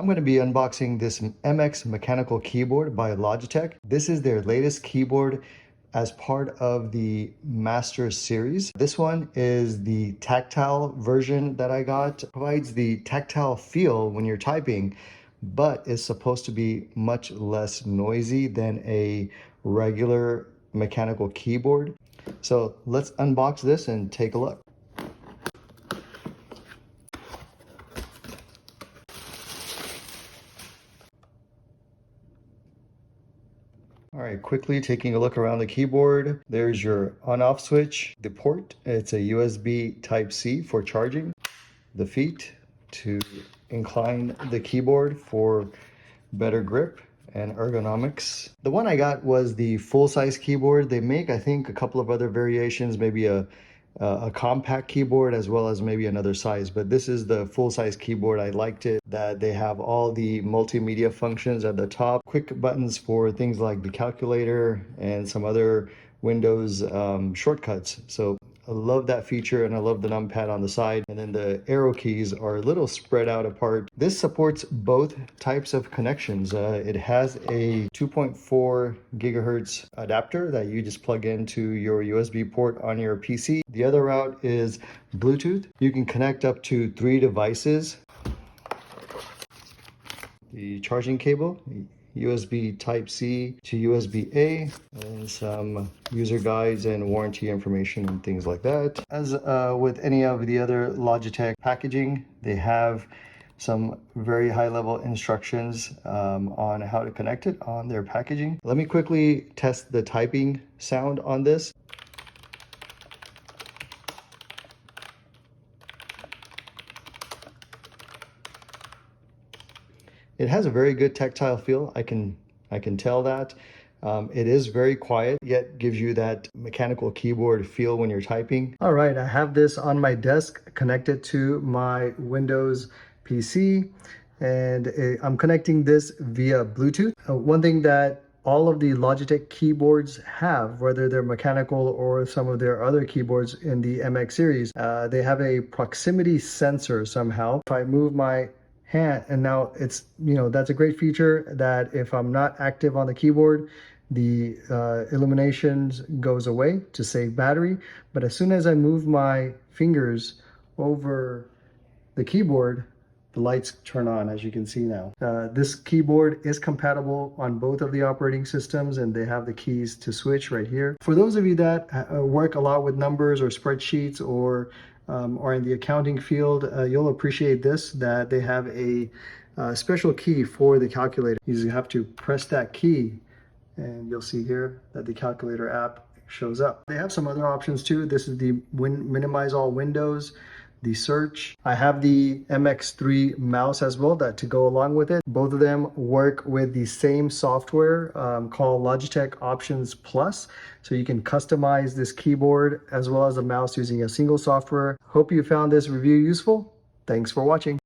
I'm going to be unboxing this MX Mechanical Keyboard by Logitech. This is their latest keyboard as part of the Master series. This one is the tactile version that I got. It provides the tactile feel when you're typing, but is supposed to be much less noisy than a regular mechanical keyboard. So let's unbox this and take a look. All right, quickly taking a look around the keyboard. There's your on-off switch, the port. It's a USB Type-C for charging. The feet to incline the keyboard for better grip and ergonomics. The one I got was the full-size keyboard. They make, I think, a couple of other variations, maybe a compact keyboard as well as maybe another size, but this is the full-size keyboard. I liked it that they have all the multimedia functions at the top, quick buttons for things like the calculator and some other Windows shortcuts. So I love that feature, and I love the numpad on the side, and then the arrow keys are a little spread out apart. This supports both types of connections. It has a 2.4 gigahertz adapter that you just plug into your USB port on your PC. The other route is Bluetooth. You can connect up to 3 devices. The charging cable, USB Type-C to USB-A, and some user guides and warranty information and things like that. As with any of the other Logitech packaging, they have some very high-level instructions on how to connect it on their packaging. Let me quickly test the typing sound on this. It has a very good tactile feel. I can tell that. It is very quiet, yet gives you that mechanical keyboard feel when you're typing. All right, I have this on my desk connected to my Windows PC, and I'm connecting this via Bluetooth. One thing that all of the Logitech keyboards have, whether they're mechanical or some of their other keyboards in the MX series, they have a proximity sensor somehow. If I move my hand, and now it's, that's a great feature that if I'm not active on the keyboard, the illuminations goes away to save battery. But as soon as I move my fingers over the keyboard, the lights turn on, as you can see now. This keyboard is compatible on both of the operating systems, and they have the keys to switch right here. For those of you that work a lot with numbers or spreadsheets or in the accounting field, you'll appreciate this, that they have a special key for the calculator. You have to press that key, and you'll see here that the calculator app shows up. They have some other options too. This is the minimize all windows, the search. I have the MX3 mouse as well that to go along with it. Both of them work with the same software called Logitech Options Plus. So you can customize this keyboard as well as the mouse using a single software. Hope you found this review useful. Thanks for watching.